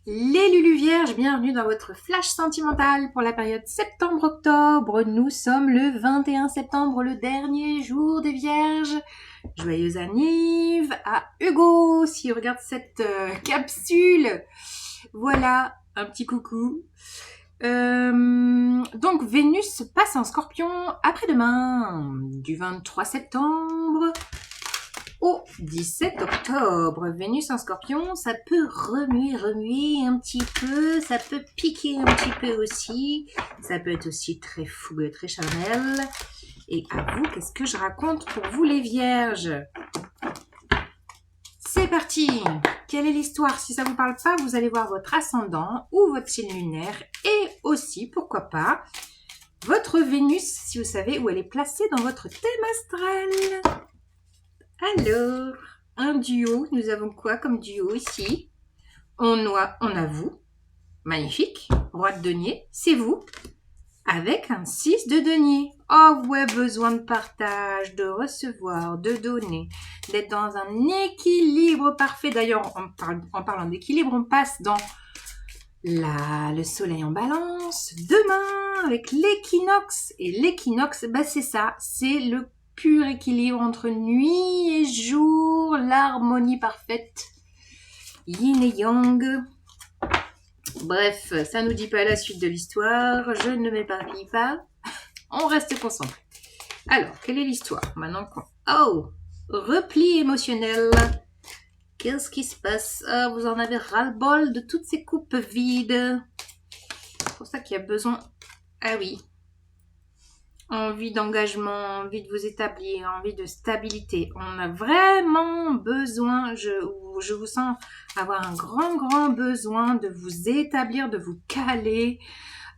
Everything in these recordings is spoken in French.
Les Lulu Vierges, bienvenue dans votre flash sentimental pour la période septembre-octobre. Nous sommes le 21 septembre, le dernier jour des Vierges. Joyeuse anniv à Hugo, s'il regarde cette capsule. Voilà, un petit coucou. Donc Vénus passe en Scorpion après-demain, du 23 septembre au 17 octobre. Vénus en Scorpion, ça peut remuer un petit peu, ça peut piquer un petit peu aussi, ça peut être aussi très fougueux, très charnel. Et à vous, qu'est-ce que je raconte pour vous les Vierges? C'est parti! Quelle est l'histoire? Si ça ne vous parle pas, vous allez voir votre ascendant ou votre signe lunaire et aussi, pourquoi pas, votre Vénus, si vous savez où elle est placée dans votre thème astral. Alors, un duo, nous avons quoi comme duo ici? On a vous, magnifique, roi de denier, c'est vous, avec un 6 de denier. Oh ouais, besoin de partage, de recevoir, de donner, d'être dans un équilibre parfait. D'ailleurs, en parlant d'équilibre, on passe dans le soleil en balance, demain, avec l'équinoxe. Et l'équinoxe, bah c'est ça, c'est le pur équilibre entre nuit et jour, l'harmonie parfaite, yin et yang. Bref, ça nous dit pas la suite de l'histoire, je ne m'éparpille pas, on reste concentré. Alors, quelle est l'histoire? Maintenant qu'on... Oh, repli émotionnel. Qu'est-ce qui se passe? Ah, vous en avez ras-le-bol de toutes ces coupes vides. C'est pour ça qu'il y a besoin... Ah oui, envie d'engagement, envie de vous établir, envie de stabilité. On a vraiment besoin, je vous sens avoir un grand besoin de vous établir, de vous caler,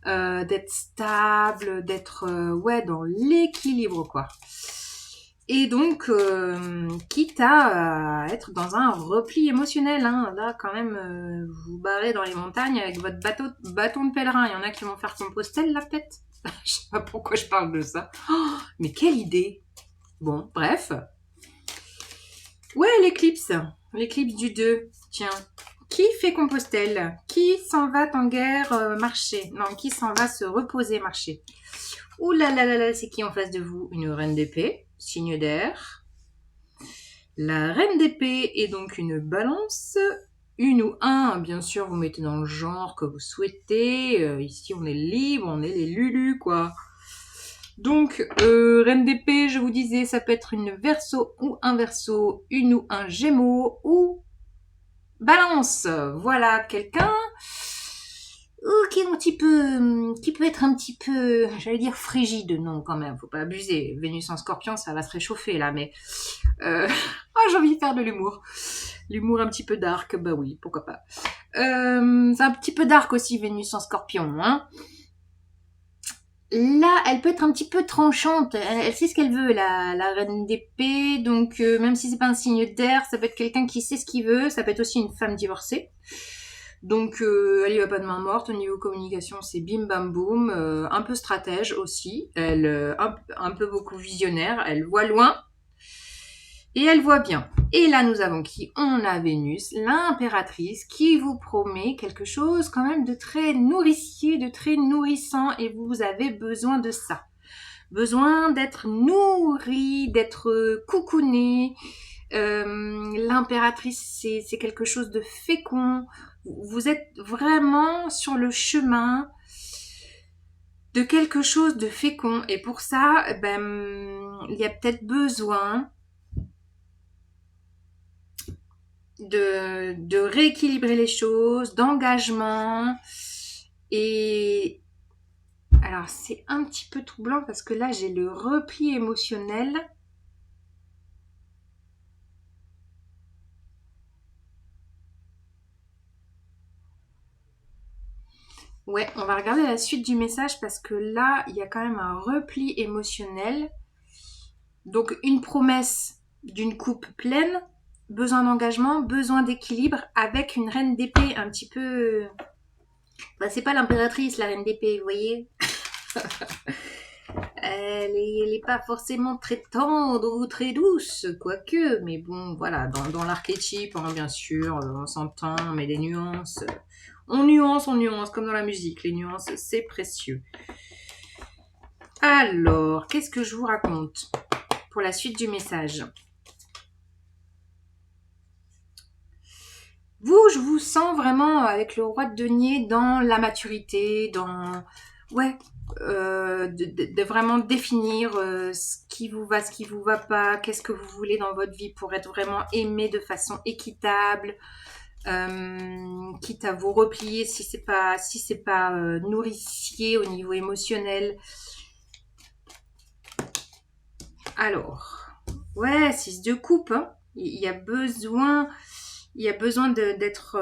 d'être stable, d'être dans l'équilibre quoi. Et donc, quitte à être dans un repli émotionnel, hein, là quand même, vous barrez dans les montagnes avec votre bâton de pèlerin. Il y en a qui vont faire Compostelle là peut-être. Je sais pas pourquoi je parle de ça. Oh, mais quelle idée! Bon, bref. Ouais, l'éclipse du 2. Tiens, qui fait Compostelle? Qui s'en va en guerre marcher? Non, qui s'en va se reposer marcher? Ouh là là là là, c'est qui en face de vous? Une reine d'épée, signe d'air. La reine d'épée est donc une balance. Une ou un, bien sûr, vous mettez dans le genre que vous souhaitez. Ici, on est libre, on est les Lulu, quoi. Donc, reine d'épée, je vous disais, ça peut être une verso ou un verso, une ou un gémeaux ou balance. Voilà, quelqu'un qui peut être un petit peu, j'allais dire frigide, non quand même, faut pas abuser. Vénus en Scorpion, ça va se réchauffer là, mais j'ai envie de faire de l'humour. L'humour un petit peu dark, bah oui, pourquoi pas. C'est un petit peu dark aussi, Vénus en Scorpion, hein. Là, elle peut être un petit peu tranchante. Elle sait ce qu'elle veut, la reine d'épée. Donc, même si c'est pas un signe d'air, ça peut être quelqu'un qui sait ce qu'il veut. Ça peut être aussi une femme divorcée. Donc, elle y va pas de main morte. Au niveau communication, c'est bim bam boum. Un peu stratège aussi. Elle, un peu beaucoup visionnaire. Elle voit loin. Et elle voit bien. Et là, nous avons qui? On a Vénus, l'impératrice, qui vous promet quelque chose quand même de très nourricier, de très nourrissant, et vous avez besoin de ça. Besoin d'être nourri, d'être coucouné. L'impératrice, c'est quelque chose de fécond. Vous êtes vraiment sur le chemin de quelque chose de fécond. Et pour ça, il y a peut-être besoin de rééquilibrer les choses, d'engagement. Et alors c'est un petit peu troublant parce que là j'ai le repli émotionnel. Ouais, on va regarder la suite du message parce que là il y a quand même un repli émotionnel. Donc une promesse d'une coupe pleine, besoin d'engagement, besoin d'équilibre avec une reine d'épée un petit peu... c'est pas l'impératrice, la reine d'épée, vous voyez. Elle est pas forcément très tendre ou très douce, quoique, mais bon, voilà, dans l'archétype, hein, bien sûr, on s'entend, on met des nuances. On nuance, comme dans la musique. Les nuances, c'est précieux. Alors, qu'est-ce que je vous raconte pour la suite du message? Vous, je vous sens vraiment avec le roi de denier dans la maturité, dans... Ouais, de vraiment définir ce qui vous va, ce qui vous va pas, qu'est-ce que vous voulez dans votre vie pour être vraiment aimé de façon équitable, quitte à vous replier si c'est pas nourricier au niveau émotionnel. Alors, ouais, 6 de coupe, hein. Il y a besoin d'être...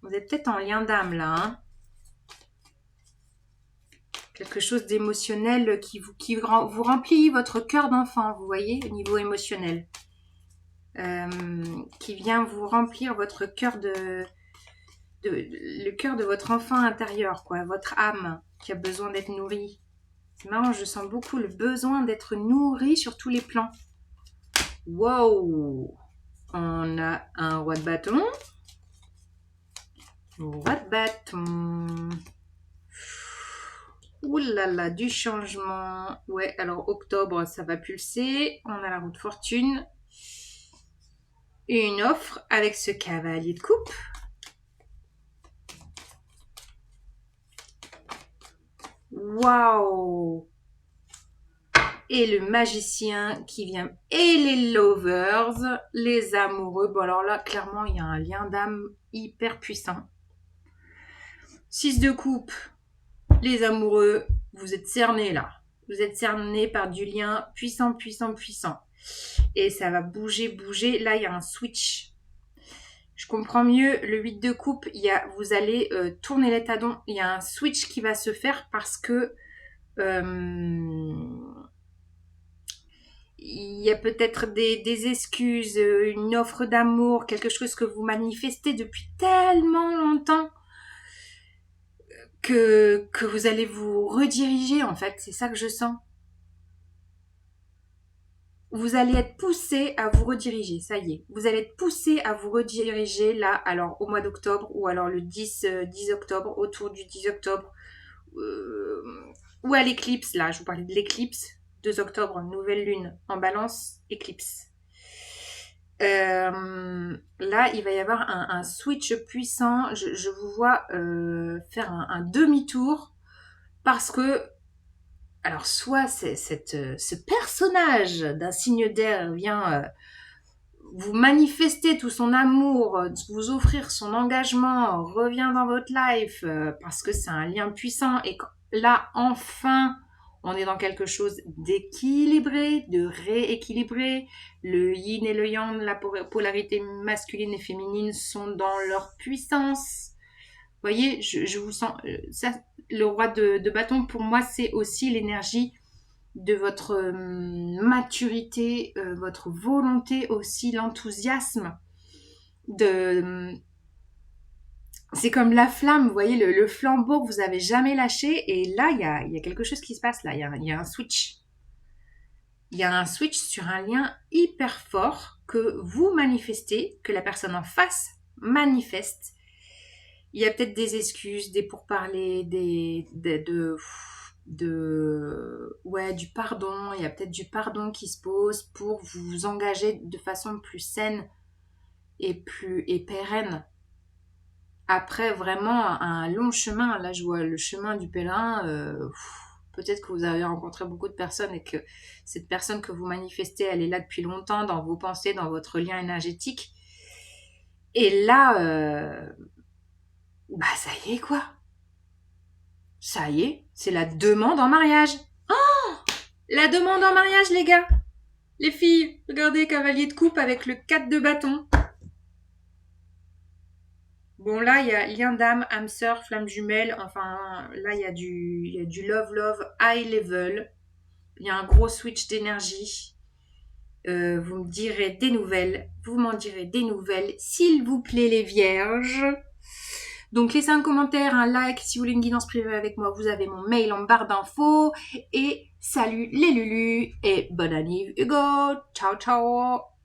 vous êtes peut-être en lien d'âme là, hein. Quelque chose d'émotionnel qui vous remplit votre cœur d'enfant, vous voyez, au niveau émotionnel. Qui vient vous remplir votre cœur le cœur de votre enfant intérieur, quoi, votre âme qui a besoin d'être nourrie. C'est marrant, je sens beaucoup le besoin d'être nourri sur tous les plans. Wow! On a un roi de bâton. Roi de bâton. Ouh là là, du changement. Ouais, alors octobre, ça va pulser. On a la roue de fortune. Une offre avec ce cavalier de coupe. Waouh! Et le magicien qui vient. Et les lovers, les amoureux. Bon, alors là, clairement, il y a un lien d'âme hyper puissant. 6 de coupe, les amoureux, vous êtes cernés là. Vous êtes cernés par du lien puissant, puissant, puissant. Et ça va bouger, bouger. Là, il y a un switch. Je comprends mieux. Le 8 de coupe, vous allez tourner les talons. Il y a un switch qui va se faire parce que il y a peut-être des excuses, une offre d'amour, quelque chose que vous manifestez depuis tellement longtemps que vous allez vous rediriger, en fait. C'est ça que je sens. Vous allez être poussé à vous rediriger, ça y est. Vous allez être poussé à vous rediriger là, alors au mois d'octobre ou alors le 10 octobre, autour du 10 octobre, ou à l'éclipse, là, je vous parlais de l'éclipse, 2 octobre, nouvelle lune en balance, éclipse. Là, il va y avoir un switch puissant. Je vous vois faire un demi-tour parce que, alors, soit ce personnage d'un signe d'air vient vous manifester tout son amour, vous offrir son engagement, revient dans votre life parce que c'est un lien puissant et là, enfin, on est dans quelque chose d'équilibré, de rééquilibré. Le yin et le yang, la polarité masculine et féminine sont dans leur puissance. Vous voyez, je vous sens... ça, le roi de bâton, pour moi, c'est aussi l'énergie de votre maturité, votre volonté aussi, l'enthousiasme. C'est comme la flamme, vous voyez, le flambeau que vous avez jamais lâché. Et là, il y a quelque chose qui se passe là. Il y a un switch. Il y a un switch sur un lien hyper fort que vous manifestez, que la personne en face manifeste. Il y a peut-être des excuses, des pourparlers, du pardon. Il y a peut-être du pardon qui se pose pour vous engager de façon plus saine et pérenne. Après vraiment un long chemin, là je vois le chemin du pèlerin, peut-être que vous avez rencontré beaucoup de personnes et que cette personne que vous manifestez, elle est là depuis longtemps dans vos pensées, dans votre lien énergétique. Et là, ça y est quoi. Ça y est, c'est la demande en mariage. Oh, la demande en mariage les gars. Les filles, regardez, cavalier de coupe avec le 4 de bâton. Bon, là, il y a lien d'âme, âme sœur, flamme jumelle. Enfin, là, il y a du love high level. Il y a un gros switch d'énergie. Vous me direz des nouvelles. Vous m'en direz des nouvelles. S'il vous plaît, les vierges. Donc laissez un commentaire, un like si vous voulez une guidance privée avec moi. Vous avez mon mail en barre d'infos. Et salut les Lulus et bonne année Hugo. Ciao ciao.